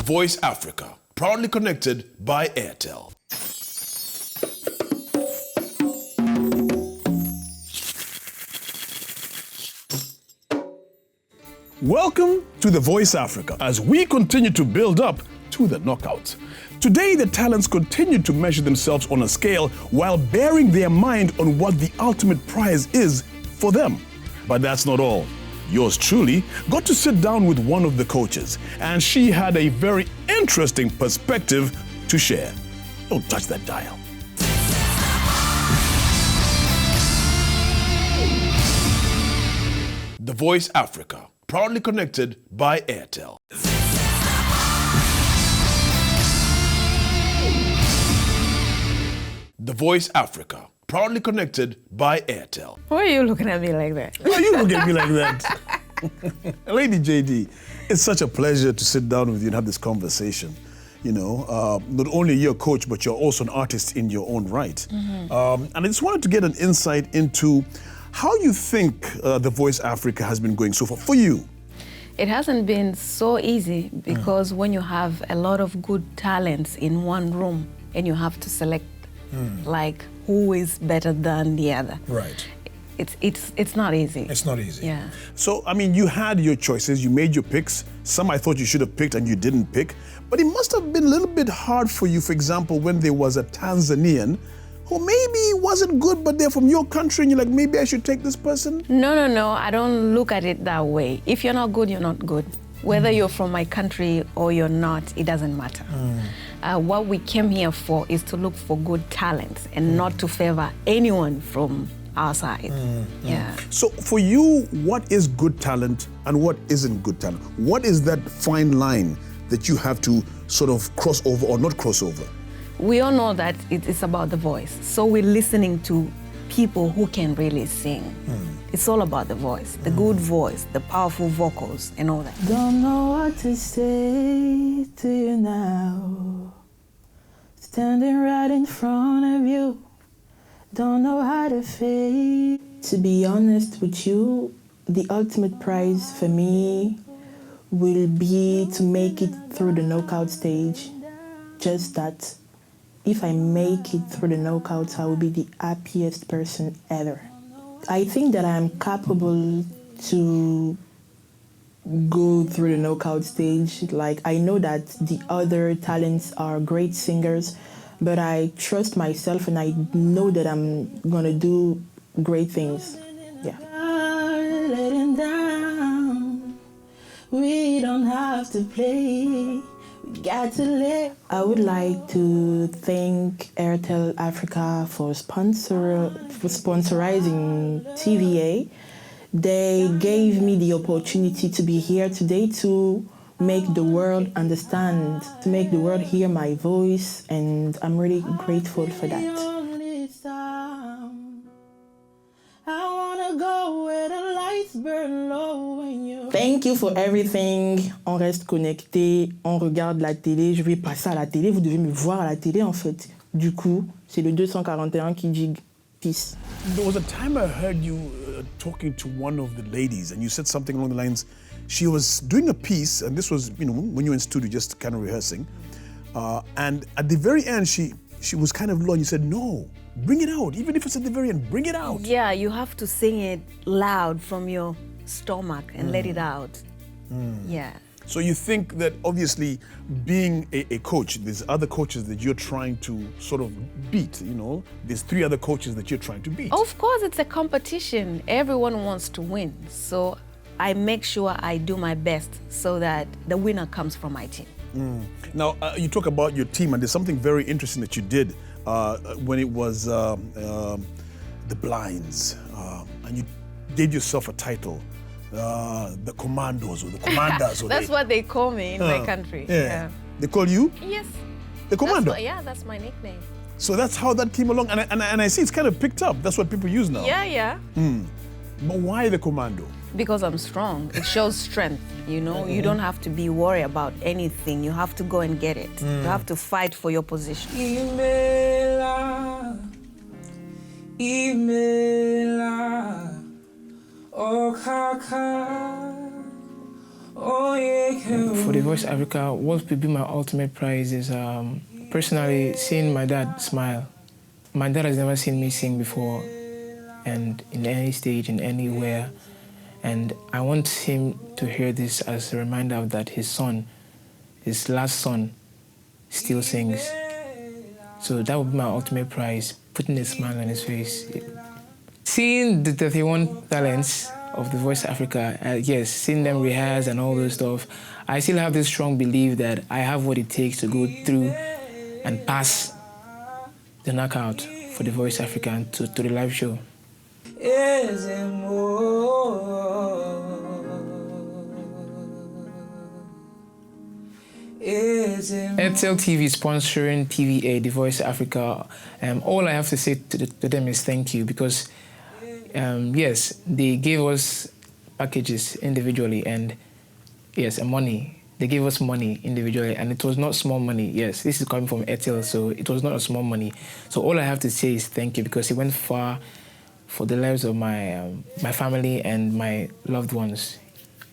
Voice Africa, proudly connected by Airtel. Welcome to The Voice Africa as we continue to build up to the knockouts. Today, the talents continue to measure themselves on a scale while bearing their mind on what the ultimate prize is for them. But that's not all. Yours truly got to sit down with one of the coaches, and she had a very interesting perspective to share. Don't touch that dial. The Voice Africa, proudly connected by Airtel. The Voice Africa, proudly connected by Airtel. Why are you looking at me like that? Why are you looking at me like that? Lady Jaydee, it's such a pleasure to sit down with you and have this conversation. You know, not only you're a coach, but you're also an artist in your own right. And I just wanted to get an insight into how you think The Voice Africa has been going so far for you. It hasn't been so easy because when you have a lot of good talents in one room and you have to select like who is better than the other. Right. It's not easy. It's not easy. Yeah. So, I mean, you had your choices, you made your picks. Some I thought you should have picked and you didn't pick. But it must have been a little bit hard for you, for example, when there was a Tanzanian who maybe wasn't good, but they're from your country and you're like, maybe I should take this person? No. I don't look at it that way. If you're not good, you're not good. Whether you're from my country or you're not, it doesn't matter. What we came here for is to look for good talents and not to favor anyone from our side. Yeah. So for you, what is good talent and what isn't good talent? What is that fine line that you have to sort of cross over or not cross over? We all know that it's about the voice. So we're listening to people who can really sing. It's all about the voice, the good voice, the powerful vocals and all that. Don't know what to say to you now. Standing right in front of you. Don't know how to feel. To be honest with you, the ultimate prize for me will be to make it through the knockout stage. Just that. If I make it through the knockouts, I will be the happiest person ever. I think that I am capable to go through the knockout stage. Like, I know that the other talents are great singers, but I trust myself and I know that I'm gonna do great things. Yeah. Letting down. We don't have to play. Got to live. I would like to thank Airtel Africa for sponsorizing TVA. They gave me the opportunity to be here today to make the world understand, to make the world hear my voice, and I'm really grateful for that. Thank you for everything. On reste connecté, on regarde la télé. Je vais passer à la télé. Vous devez me voir à la télé, en fait. Du coup, c'est le 241 qui dit peace. There was a time I heard you talking to one of the ladies, and you said something along the lines. She was doing a piece, and this was, you know, when you were in studio, just kind of rehearsing. And at the very end, she was kind of low, and you said, no, bring it out. Even if it's at the very end, bring it out. Yeah, you have to sing it loud from your stomach and let it out. Yeah. So you think that obviously being a coach, there's other coaches that you're trying to sort of beat, you know? There's 3 other coaches that you're trying to beat. Of course, it's a competition. Everyone wants to win. So I make sure I do my best so that the winner comes from my team. Now, you talk about your team, and there's something very interesting that you did when it was the Blinds, and you gave yourself a title, the Commandos or the Commanders. Or That's what they call me in my country. Yeah. They call you? Yes. The Commando? That's my nickname. So that's how that came along, and I see it's kind of picked up. That's what people use now. Yeah. But why the Commando? Because I'm strong. It shows strength, you know? You don't have to be worried about anything. You have to go and get it. You have to fight for your position. For The Voice Africa, what would be my ultimate prize is personally seeing my dad smile. My dad has never seen me sing before, and in any stage, in anywhere. And I want him to hear this as a reminder of that his son, his last son, still sings. So that would be my ultimate prize, putting a smile on his face. Seeing the 31 talents of The Voice Africa, yes, seeing them rehearse and all those stuff, I still have this strong belief that I have what it takes to go through and pass the knockout for The Voice Africa and to the live show. Airtel TV sponsoring TVA, The Voice Africa. All I have to say to them is thank you, because yes, they gave us packages individually and yes, and money. They gave us money individually, and it was not small money. Yes, this is coming from Airtel, so it was not a small money. So all I have to say is thank you, because it went far for the lives of my my family and my loved ones.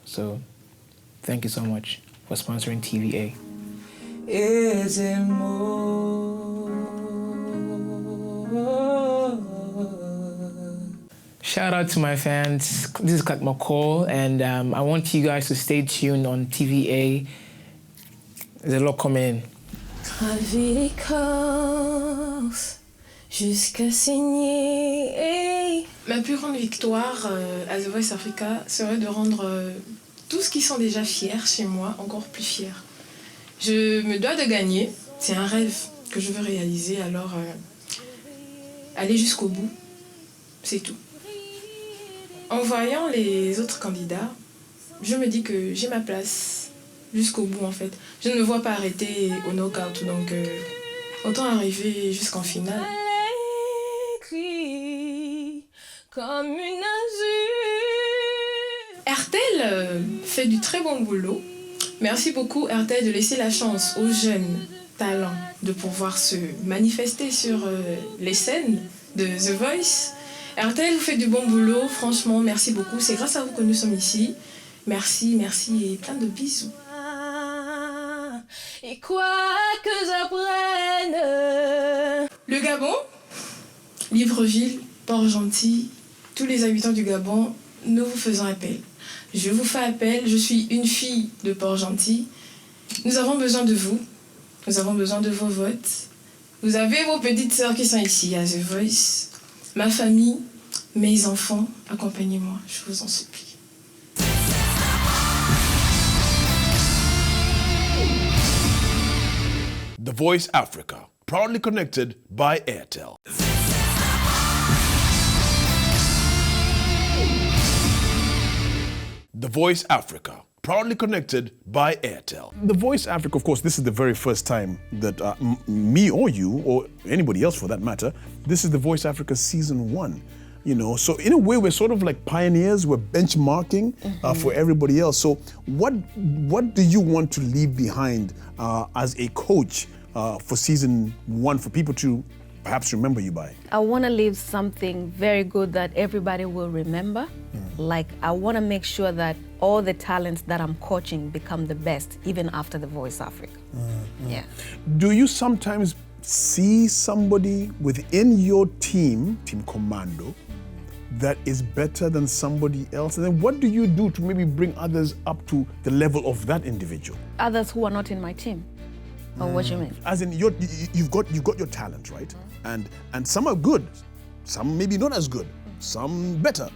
So thank you so much for sponsoring TVA. Shout out to my fans. This is Kakma Cole, and I want you guys to stay tuned on TVA. There's a lot coming in. Gravir l'écorce jusqu'à saigner. Ma plus grande victoire à The Voice Africa serait de rendre tous ceux qui sont déjà fiers chez moi encore plus fiers. Je me dois de gagner, c'est un rêve que je veux réaliser, alors aller jusqu'au bout, c'est tout. En voyant les autres candidats, je me dis que j'ai ma place jusqu'au bout en fait. Je ne me vois pas arrêter au knockout, donc autant arriver jusqu'en finale. Comme une azur. RTL fait du très bon boulot. Merci beaucoup RTL de laisser la chance aux jeunes talents de pouvoir se manifester sur les scènes de The Voice. RTL, vous faites du bon boulot, franchement, merci beaucoup. C'est grâce à vous que nous sommes ici. Merci, merci et plein de bisous. Et quoi que j'apprenne. Le Gabon, Libreville, Port-Gentil, tous les habitants du Gabon, nous vous faisons appel. Je vous fais appel, je suis une fille de Port-Gentil. Nous avons besoin de vous, nous avons besoin de vos votes. Vous avez vos petites sœurs qui sont ici à The Voice. Ma famille, mes enfants, accompagnez-moi, je vous en supplie. The Voice Africa, proudly connected by Airtel. The Voice Africa, proudly connected by Airtel. The Voice Africa, of course, this is the very first time that me or you, or anybody else for that matter, this is the Voice Africa Season 1. You know, so in a way, we're sort of like pioneers, we're benchmarking for everybody else. So what do you want to leave behind as a coach for Season 1 for people to perhaps remember you by? I want to leave something very good that everybody will remember. Like, I want to make sure that all the talents that I'm coaching become the best, even after the Voice Africa. Yeah. Do you sometimes see somebody within your team, Team Commando, that is better than somebody else? And then what do you do to maybe bring others up to the level of that individual? Others who are not in my team? Or what do you mean? As in, you've got your talent, right? And some are good, some maybe not as good, some better.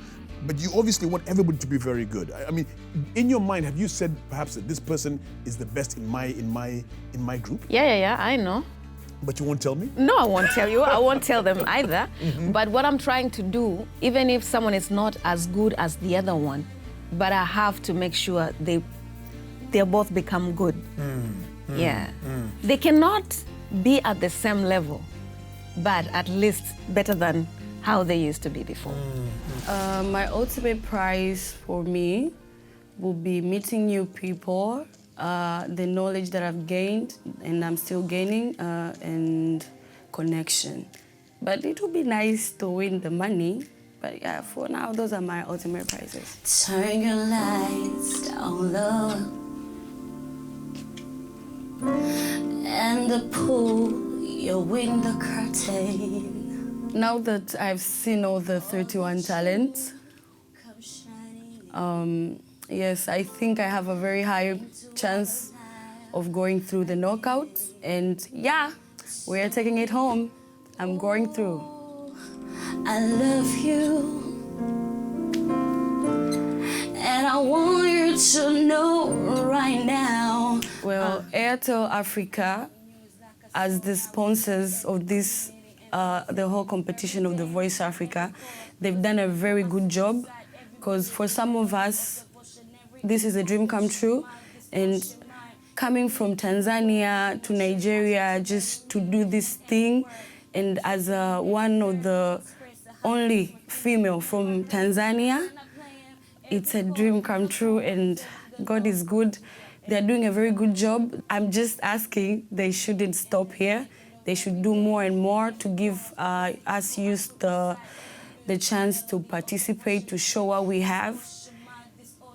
But you obviously want everybody to be very good. I mean, in your mind, have you said perhaps that this person is the best in my group? Yeah, I know. But you won't tell me? No, I won't tell you. I won't tell them either. But what I'm trying to do, even if someone is not as good as the other one, but I have to make sure they both become good. Yeah. They cannot be at the same level, but at least better than how they used to be before. My ultimate prize for me will be meeting new people, the knowledge that I've gained and I'm still gaining, and connection. But it would be nice to win the money, But yeah, for now, those are my ultimate prizes. Turn your lights down low and pull your window curtain. Now that I've seen all the 31 talents, yes, I think I have a very high chance of going through the knockouts. And yeah, we're taking it home. I'm going through. I love you, and I want you to know right now. Well, Airtel Africa, as the sponsors of this, the whole competition of The Voice Africa, they've done a very good job, because for some of us, this is a dream come true. And coming from Tanzania to Nigeria just to do this thing, and as one of the only female from Tanzania, it's a dream come true, and God is good. They're doing a very good job. I'm just asking they shouldn't stop here. They should do more and more to give us youth the chance to participate, to show what we have.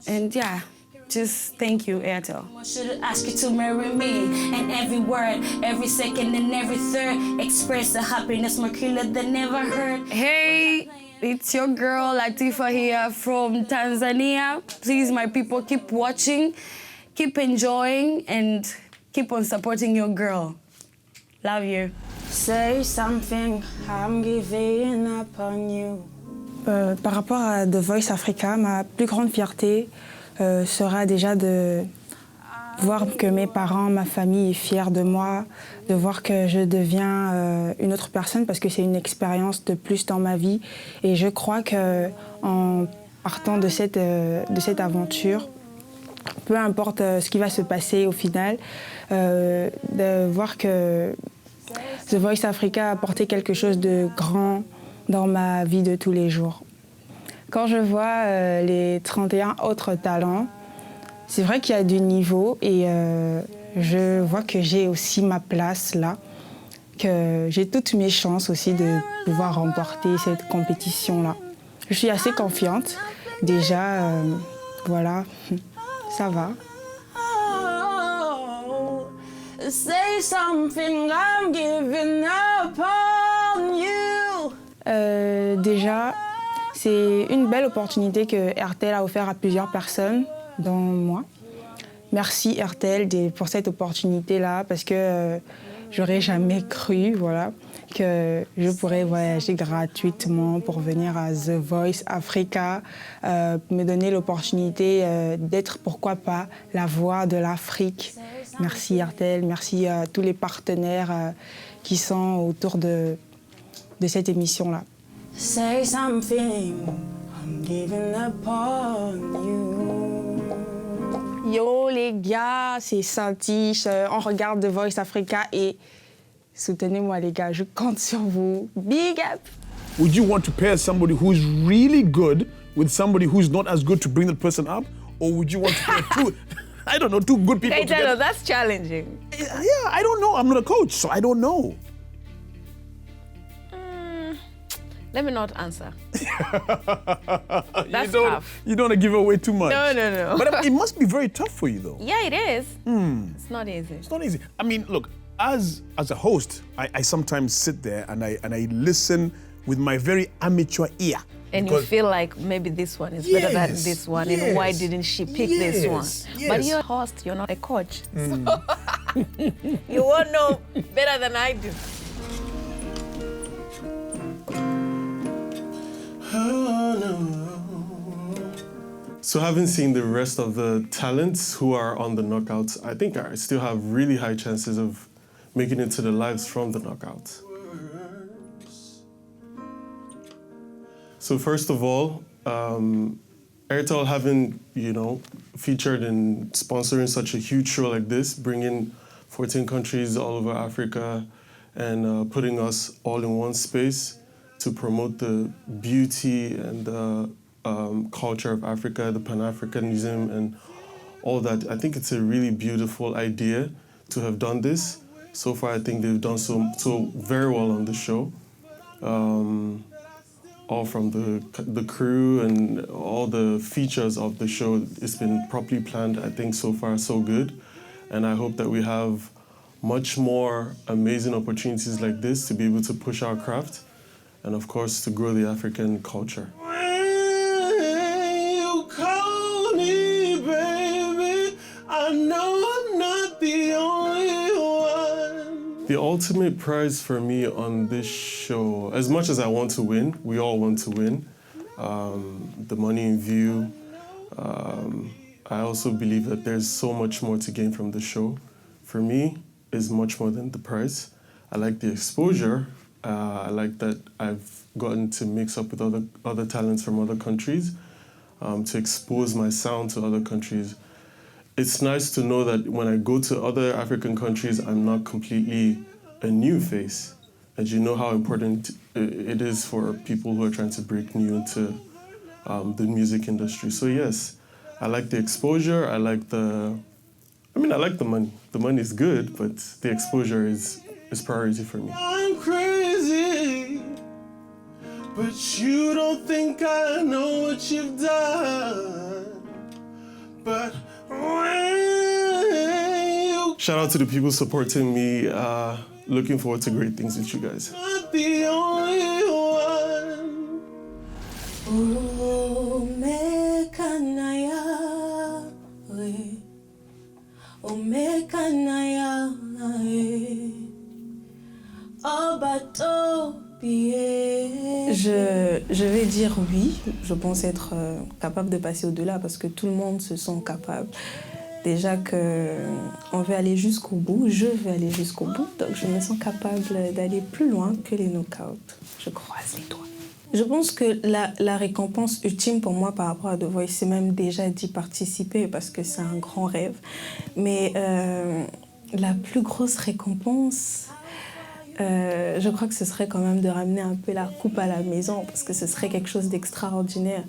And yeah, just thank you, Airtel. I should ask you to marry me, and every word, every second, and every third express a happiness more clear than never heard. Hey, it's your girl Latifa here from Tanzania. Please, my people, keep watching, keep enjoying, and keep on supporting your girl. Love you. Say something, I'm giving up on you. Par rapport à The Voice Africa, ma plus grande fierté sera déjà de voir que mes parents, ma famille est fière de moi, de voir que je deviens une autre personne, parce que c'est une expérience de plus dans ma vie. Et je crois qu'en partant de cette aventure, peu importe ce qui va se passer au final, de voir que The Voice Africa a apporté quelque chose de grand dans ma vie de tous les jours. Quand je vois les 31 autres talents, c'est vrai qu'il y a du niveau, et je vois que j'ai aussi ma place là, que j'ai toutes mes chances aussi de pouvoir remporter cette compétition-là. Je suis assez confiante. Déjà, voilà, ça va. Say something, I'm giving up on you. Déjà, c'est une belle opportunité que RTL a offert à plusieurs personnes, dont moi. Merci RTL pour cette opportunité-là, parce que j'aurais jamais cru, voilà, que je pourrais voyager gratuitement pour venir à The Voice Africa, me donner l'opportunité d'être, pourquoi pas, la voix de l'Afrique. Merci RTL, merci à tous les partenaires qui sont autour de cette émission-là. Say something, I'm giving up on you. Yo les gars, c'est Santiche, on regarde The Voice Africa et soutenez-moi les gars, je compte sur vous. Big up! Would you want to pair somebody who's really good with somebody who's not as good to bring that person up? Or would you want to pair two, I don't know, two good people together? Gaetano, that's challenging. Yeah, I don't know. I'm not a coach, so I don't know. Let me not answer. That's tough. You don't want to give away too much. No. But it must be very tough for you, though. Yeah, it is. It's not easy. It's not easy. I mean, look, as a host, I sometimes sit there and I listen with my very amateur ear. And you feel like maybe this one is better than this one, and why didn't she pick this one? Yes. But you're a host, you're not a coach. So you won't know better than I do. So having seen the rest of the talents who are on the knockouts, I think I still have really high chances of making it to the lives from the knockouts. So first of all, Airtel having, featured and sponsoring such a huge show like this, bringing 14 countries all over Africa and putting us all in one space to promote the beauty and the culture of Africa, the Pan-Africanism and all that. I think it's a really beautiful idea to have done this. So far, I think they've done so very well on the show. all from the crew and all the features of the show. It's been properly planned. I think so far so good. And I hope that we have much more amazing opportunities like this to be able to push our craft and of course to grow the African culture. When you call me, baby, I know I'm not the only one. The ultimate prize for me on this show, as much as I want to win, we all want to win, the money in view, I also believe that there's so much more to gain from the show. For me, it's much more than the prize. I like the exposure. I like that I've gotten to mix up with other talents from other countries, to expose my sound to other countries. It's nice to know that when I go to other African countries, I'm not completely a new face. And you know how important it is for people who are trying to break new into the music industry. So yes, I like the exposure, I like the money. The money is good, but the exposure is priority for me. I'm crazy, but you don't think I know what you've done. But shout out to the people supporting me. Looking forward to great things with you guys. Not the only one. Je vais dire oui, je pense être capable de passer au-delà parce que tout le monde se sent capable. Déjà qu'on veut aller jusqu'au bout, je veux aller jusqu'au bout, donc je me sens capable d'aller plus loin que les knockouts. Je croise les doigts. Je pense que la récompense ultime pour moi par rapport à The Voice, c'est même déjà d'y participer parce que c'est un grand rêve. Mais la plus grosse récompense, je crois que ce serait quand même de ramener un peu la coupe à la maison parce que ce serait quelque chose d'extraordinaire.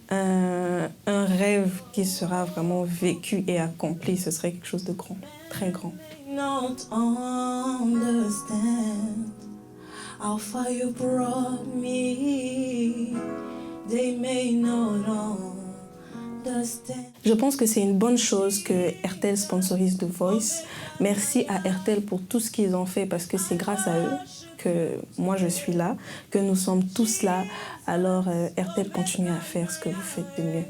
Un rêve qui sera vraiment vécu et accompli, ce serait quelque chose de grand, très grand. Not understand how far you brought me. They may not understand. Je pense que c'est une bonne chose que RTL sponsorise The Voice. Merci à RTL pour tout ce qu'ils ont fait parce que c'est grâce à eux que moi je suis là, que nous sommes tous là. Alors RTL continue à faire ce que vous faites de mieux.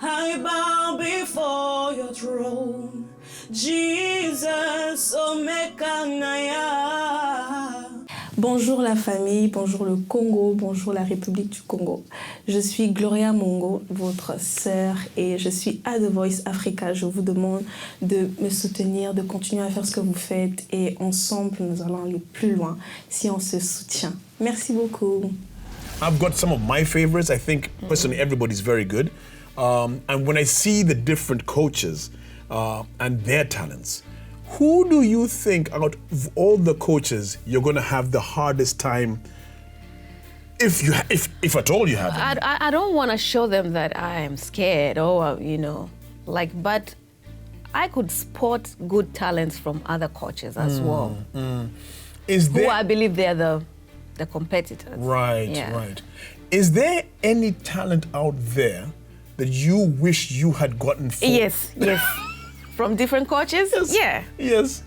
I bow before your throne, Jesus, Bonjour la famille, bonjour le Congo, bonjour la République du Congo. Je suis Gloria Mongo, votre sœur, et je suis à The Voice Africa. Je vous demande de me soutenir, de continuer à faire ce que vous faites, et ensemble, nous allons aller plus loin si on se soutient. Merci beaucoup. I've got some of my favorites. I think personally everybody's very good. And when I see the different coaches and their talents, who do you think out of all the coaches you're going to have the hardest time, if at all you have? I don't want to show them that I am scared or, but I could spot good talents from other coaches as well. Who I believe they're the competitors. Right, right. Is there any talent out there that you wish you had gotten for? Yes. From different coaches? Yes. Yeah. Yes.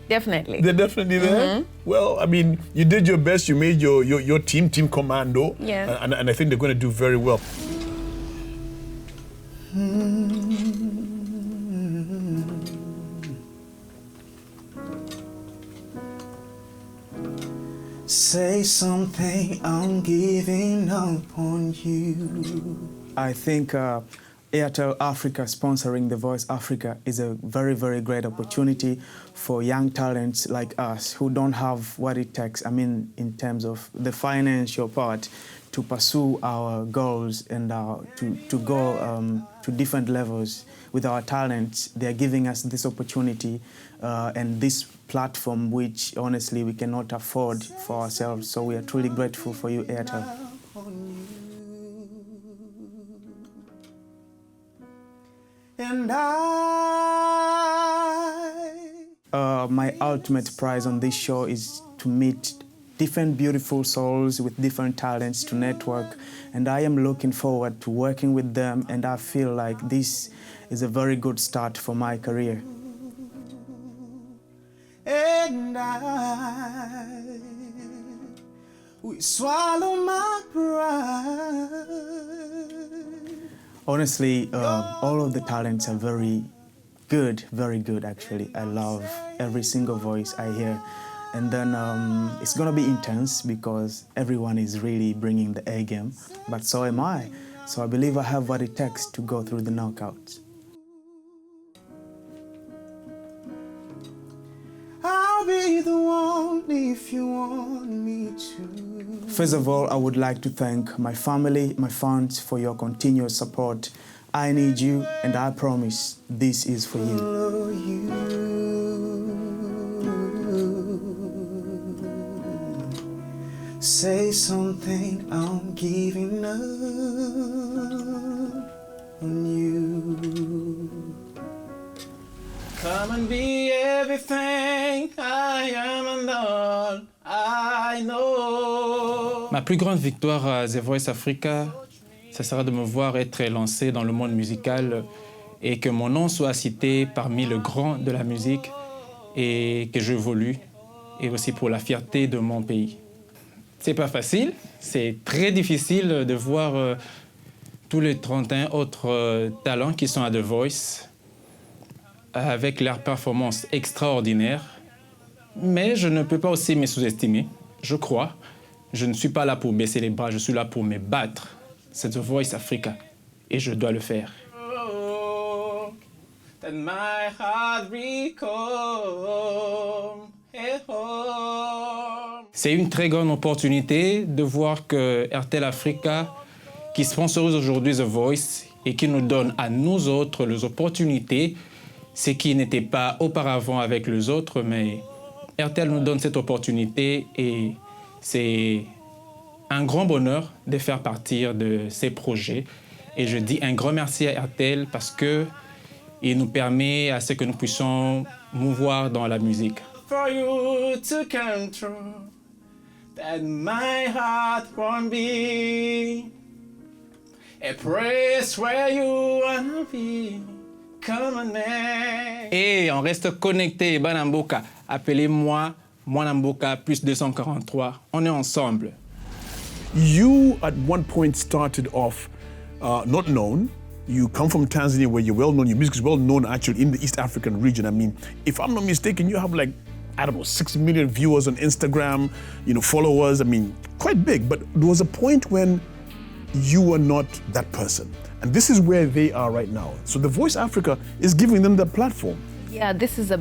Definitely. They're definitely there? Well, I mean, you did your best. You made your team commando. Yeah. And I think they're going to do very well. Say something, I'm giving up on you. I think Airtel Africa sponsoring The Voice Africa is a very, very great opportunity for young talents like us who don't have what it takes, in terms of the financial part, to pursue our goals and to go to different levels with our talents. They're giving us this opportunity and this platform, which honestly we cannot afford for ourselves. So we are truly grateful for you, Airtel. And my ultimate prize on this show is to meet different beautiful souls with different talents to network, and I am looking forward to working with them, and I feel like this is a very good start for my career. And we swallow my pride. Honestly, all of the talents are very good actually. I love every single voice I hear. And then it's gonna be intense because everyone is really bringing the A game, but so am I. So I believe I have what it takes to go through the knockouts. I'll be the one if you want me to. First of all, I would like to thank my family, my fans for your continuous support. I need you, and I promise this is for you. Say something, I'm giving up on you. Come and be everything I am and all I know. Ma plus grande victoire à The Voice Africa, ça sera de me voir être lancé dans le monde musical et que mon nom soit cité parmi les grands de la musique et que j'évolue, et aussi pour la fierté de mon pays. C'est pas facile, c'est très difficile de voir tous les 31 autres talents qui sont à The Voice avec leurs performances extraordinaires, mais je ne peux pas aussi me sous-estimer, je crois. Je ne suis pas là pour baisser les bras, je suis là pour me battre. C'est The Voice Africa et je dois le faire. C'est une très grande opportunité de voir que RTL Africa, qui sponsorise aujourd'hui The Voice et qui nous donne à nous autres les opportunités, ce qui n'était pas auparavant avec les autres, mais RTL nous donne cette opportunité et c'est un grand bonheur de faire partie de ces projets. Et je dis un grand merci à RTL parce qu'il nous permet à ce que nous puissions mouvoir dans la musique. For you to control that my heart won't be a place where you wanna be. Come on, man. Et on reste connecté, Banamboka. Appelez-moi Mwanamboka plus 243. On est ensemble. You at one point started off not known. You come from Tanzania where you're well known, your music is well known actually in the East African region. I mean, if I'm not mistaken, you have like, I don't know, 6 million viewers on Instagram, followers, I mean, quite big. But there was a point when you were not that person. And this is where they are right now. So The Voice Africa is giving them that platform. Yeah, this is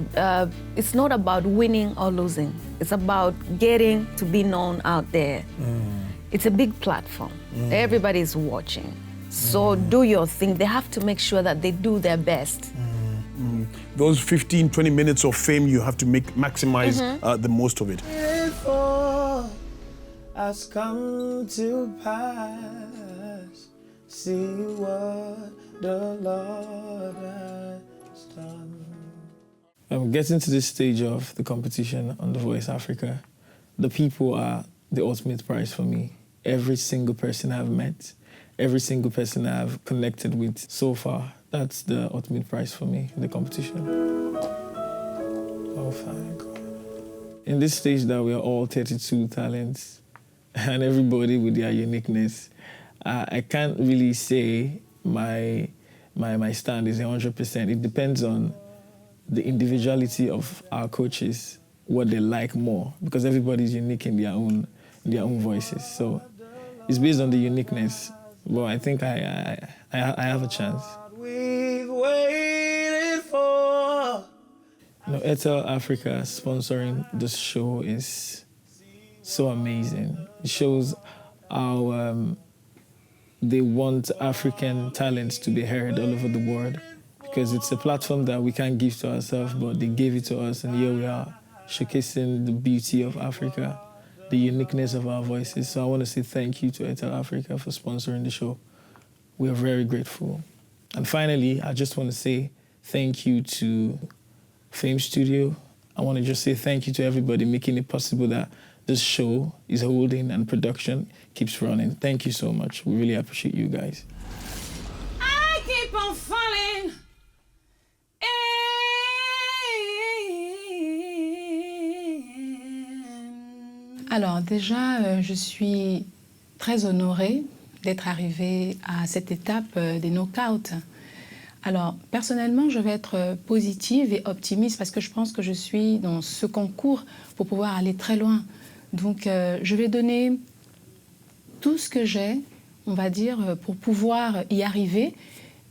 it's not about winning or losing. It's about getting to be known out there. It's a big platform. Everybody's watching. So do your thing. They have to make sure that they do their best. Those 15, 20 minutes of fame, you have to maximize the most of it. Before has come to pass, see what the Lord has done. Getting to this stage of the competition on The Voice Africa, the people are the ultimate prize for me. Every single person I've met, every single person I've connected with so far, that's the ultimate prize for me in the competition. Oh, thank God. In this stage that we are all 32 talents and everybody with their uniqueness, I can't really say my stand is 100%. It depends on the individuality of our coaches, what they like more, because everybody's unique in their own voices. So it's based on the uniqueness. Well, I think I have a chance. We've waited for. RTL Africa sponsoring this show is so amazing. It shows how they want African talents to be heard all over the world, because it's a platform that we can't give to ourselves, but they gave it to us, and here we are, showcasing the beauty of Africa, the uniqueness of our voices. So I want to say thank you to RTL Africa for sponsoring the show. We are very grateful. And finally, I just want to say thank you to Fame Studio. I want to just say thank you to everybody making it possible that this show is holding and production keeps running. Thank you so much. We really appreciate you guys. I keep on falling. Alors déjà, je suis très honorée d'être arrivée à cette étape des knockouts. Alors personnellement, je vais être positive et optimiste parce que je pense que je suis dans ce concours pour pouvoir aller très loin. Donc je vais donner tout ce que j'ai, on va dire, pour pouvoir y arriver.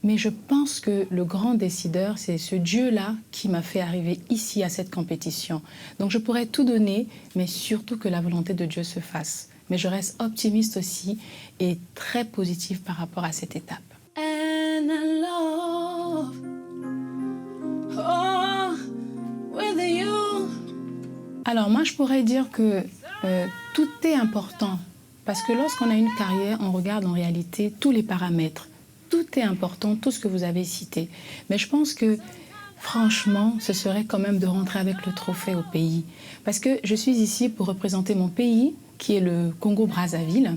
Mais je pense que le grand décideur, c'est ce Dieu-là qui m'a fait arriver ici à cette compétition. Donc je pourrais tout donner, mais surtout que la volonté de Dieu se fasse. Mais je reste optimiste aussi et très positive par rapport à cette étape. And I love, oh, with you. Alors moi, je pourrais dire que tout est important. Parce que lorsqu'on a une carrière, on regarde en réalité tous les paramètres. Tout est important, tout ce que vous avez cité. Mais je pense que, franchement, ce serait quand même de rentrer avec le trophée au pays. Parce que je suis ici pour représenter mon pays, qui est le Congo-Brazzaville.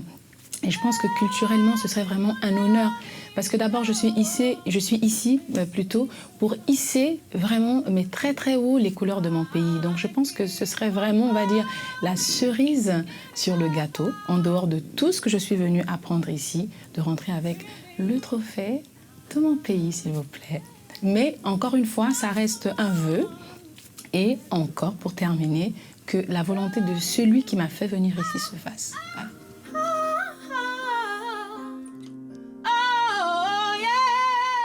Et je pense que culturellement, ce serait vraiment un honneur. Parce que d'abord, je suis ici plutôt pour hisser vraiment, mais très très haut, les couleurs de mon pays. Donc je pense que ce serait vraiment, on va dire, la cerise sur le gâteau, en dehors de tout ce que je suis venue apprendre ici, de rentrer avec le trophée de mon pays, s'il vous plaît. Mais encore une fois, ça reste un vœu. Et encore, pour terminer, que la volonté de celui qui m'a fait venir ici se fasse. Voilà.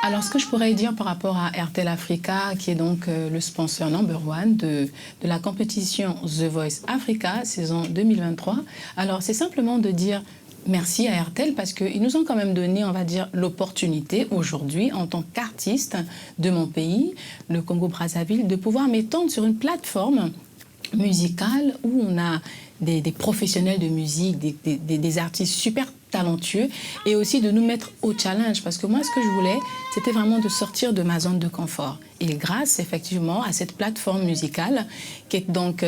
Alors, ce que je pourrais dire par rapport à RTL Africa, qui est donc le sponsor #1 de la compétition The Voice Africa, saison 2023, alors c'est simplement de dire merci à RTL parce qu'ils nous ont quand même donné, on va dire, l'opportunité aujourd'hui, en tant qu'artiste de mon pays, le Congo-Brazzaville, de pouvoir m'étendre sur une plateforme musicale où on a des professionnels de musique, des artistes super talentueux et aussi de nous mettre au challenge parce que moi ce que je voulais c'était vraiment de sortir de ma zone de confort et grâce effectivement à cette plateforme musicale qui est donc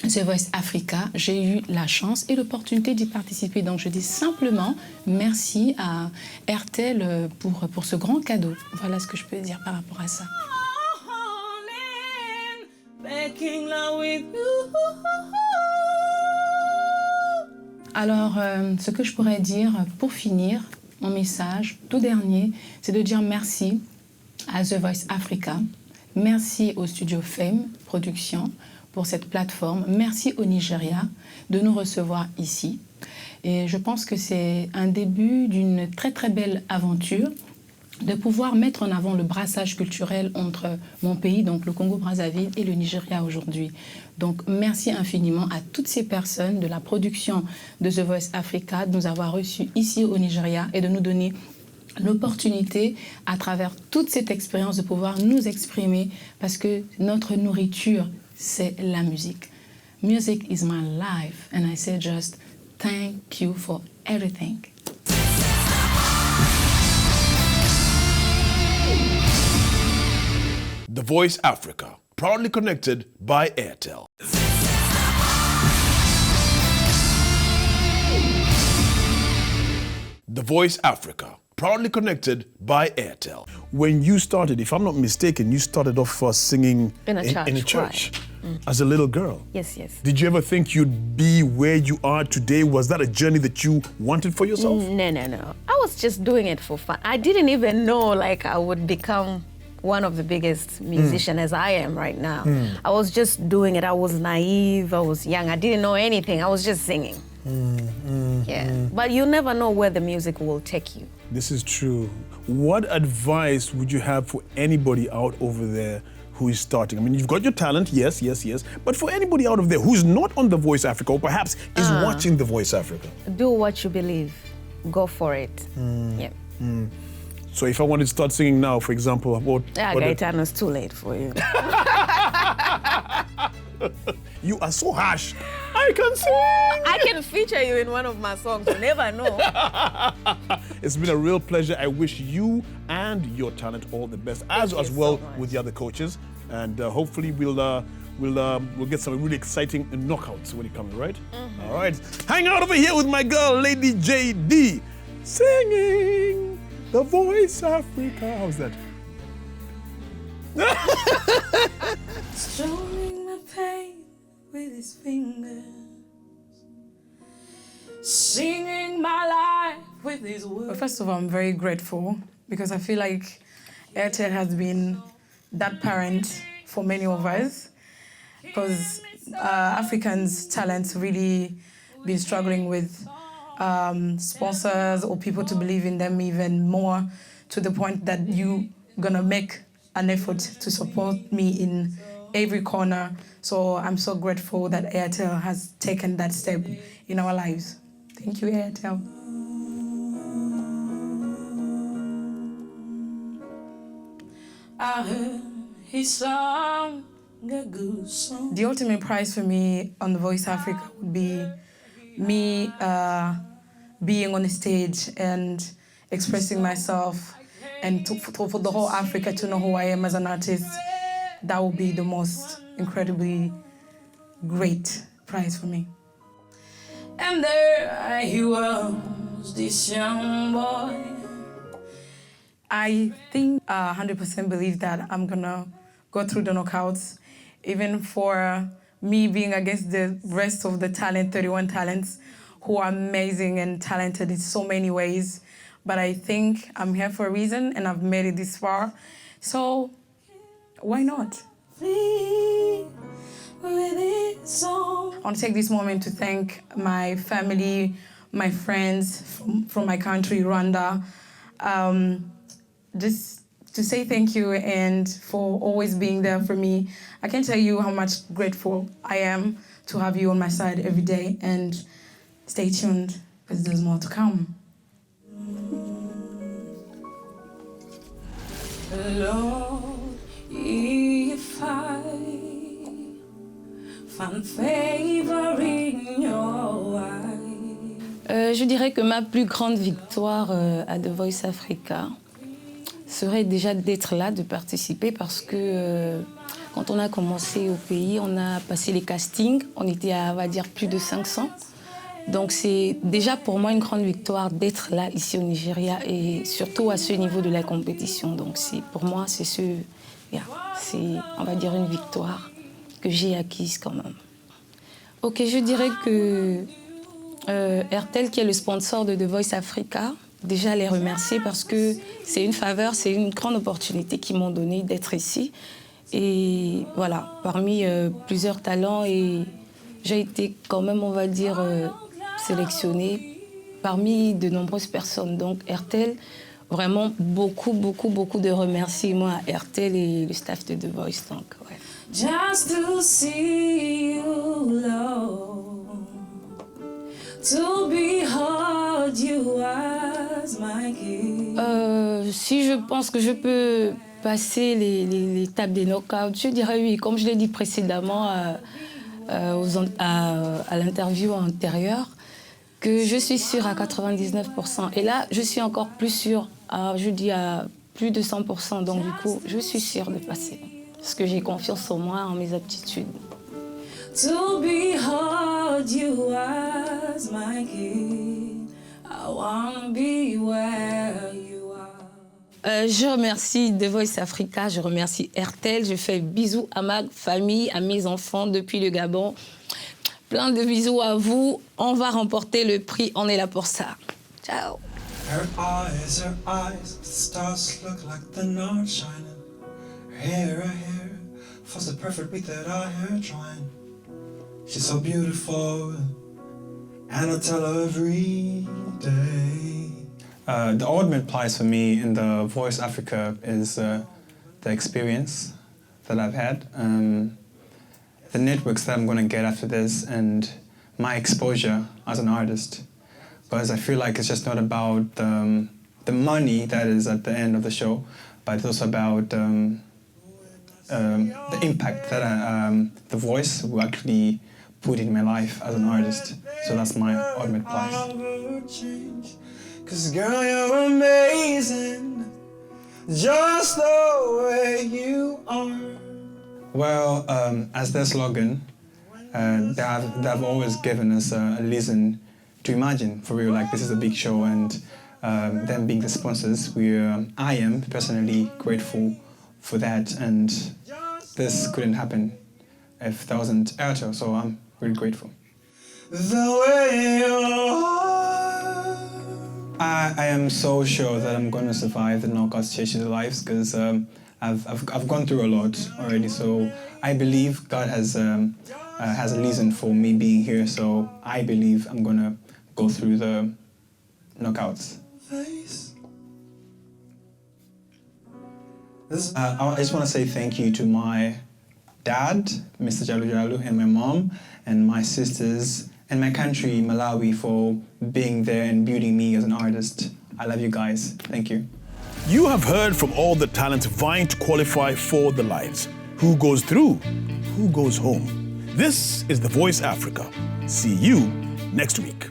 The Voice Africa, j'ai eu la chance et l'opportunité d'y participer. Donc je dis simplement merci à RTL pour ce grand cadeau. Voilà ce que je peux dire par rapport à ça. Alors, ce que je pourrais dire pour finir, mon message tout dernier, c'est de dire merci à The Voice Africa, merci au studio Fame Production pour cette plateforme, merci au Nigeria de nous recevoir ici. Et je pense que c'est un début d'une très très belle aventure de pouvoir mettre en avant le brassage culturel entre mon pays, donc le Congo-Brazzaville, et le Nigeria aujourd'hui. Donc merci infiniment à toutes ces personnes de la production de The Voice Africa de nous avoir reçus ici au Nigeria et de nous donner l'opportunité, à travers toute cette expérience, de pouvoir nous exprimer parce que notre nourriture, c'est la musique. Music is my life and I say just thank you for everything. The Voice Africa, proudly connected by Airtel. The Voice Africa, proudly connected by Airtel. When you started, if I'm not mistaken, you started off first singing in a church. As a little girl. Yes, yes. Did you ever think you'd be where you are today? Was that a journey that you wanted for yourself? No. I was just doing it for fun. I didn't even know like I would become one of the biggest musicians as I am right now. I was just doing it. I was naive. I was young. I didn't know anything. I was just singing. But you never know where the music will take you. This is true. What advice would you have for anybody out over there who is starting? I mean, you've got your talent, yes. But for anybody out of there who's not on The Voice Africa or perhaps is watching The Voice Africa? Do what you believe. Go for it. So if I wanted to start singing now, for example, Gaetano's too late for you. You are so harsh. I can sing. I can feature you in one of my songs. You never know. It's been a real pleasure. I wish you and your talent all the best, as well with the other coaches. And hopefully we'll we'll get some really exciting knockouts when it comes, right? All right. Hang out over here with my girl, Lady Jaydee, singing The Voice Africa. How's that? Strumming my pain with his fingers, singing my life with his words. Well, first of all, I'm very grateful because I feel like Airtel has been that parent for many of us, because Africans' talents really been struggling with sponsors or people to believe in them even more, to the point that you gonna make an effort to support me in every corner. So I'm so grateful that Airtel has taken that step in our lives. Thank you, Airtel. I heard he sang a good song. The ultimate prize for me on The Voice Africa would be me being on the stage and expressing myself, and for the whole Africa to know who I am as an artist. That would be the most incredibly great prize for me. And there he was, this young boy. I think 100% believe that I'm gonna go through the knockouts, even for me being against the rest of the 31 talents who are amazing and talented in so many ways. But I think I'm here for a reason and I've made it this far. So why not? I want to take this moment to thank my family, my friends from my country, Rwanda. Just to say thank you and for always being there for me. I can't tell you how much grateful I am to have you on my side every day, and stay tuned because there's more to come. Lord, if I find favor in your eyes. Je dirais que ma plus grande victoire à The Voice Africa serait déjà d'être là, de participer, parce que quand on a commencé au pays, on a passé les castings, on était à, on va dire, plus de 500. Donc c'est déjà pour moi une grande victoire d'être là, ici au Nigeria, et surtout à ce niveau de la compétition. Donc pour moi, c'est, on va dire, une victoire que j'ai acquise quand même. Ok, je dirais que Airtel, qui est le sponsor de The Voice Africa, déjà les remercier parce que c'est une faveur, c'est une grande opportunité qu'ils m'ont donnée d'être ici. Et voilà, parmi plusieurs talents, et j'ai été quand même, on va dire, sélectionnée parmi de nombreuses personnes. Donc Airtel, vraiment beaucoup de remerciements à Airtel et le staff de The Voice. Donc, ouais. Just to see you, Lord, to behold you as my king. Si je pense que je peux passer l'étape des knockouts, je dirais oui, comme je l'ai dit précédemment à l'interview antérieure, que je suis sûre à 99%. Et là, je suis encore plus sûre, je dis à plus de 100%. Donc du coup, je suis sûre de passer. Parce que j'ai confiance en moi, en mes aptitudes. To behold you as my king, I wanna be where you are. Je remercie The Voice Africa, je remercie Airtel, je fais bisous à ma famille, à mes enfants depuis le Gabon. Plein de bisous à vous, on va remporter le prix, on est là pour ça. Ciao. Her eyes, the stars look like the night shining. Her hair, was the perfect way that I had trying. She's so beautiful, and I tell her every day. The ultimate prize for me in the Voice Africa is the experience that I've had, the networks that I'm going to get after this, and my exposure as an artist. Because I feel like it's just not about the money that is at the end of the show, but it's also about the impact that the voice will actually put in my life as an artist. So that's my ultimate prize. 'Cause girl, you're amazing, just the way you are. Well, as their slogan, they've always given us a reason to imagine, for real, like this is a big show, and them being the sponsors, I am personally grateful for that, and this couldn't happen if there wasn't Airtel, so I'm really grateful. The way you are. I am so sure that I'm going to survive the knockout stages of lives, because I've gone through a lot already, so I believe God has a reason for me being here, so I believe I'm going to go through the knockouts. I just want to say thank you to my dad, Mr. Jalu, and my mom, and my sisters, and my country, Malawi, for being there and building me as an artist. I love you guys. Thank you. You have heard from all the talent vying to qualify for the lives. Who goes through? Who goes home? This is The Voice Africa. See you next week.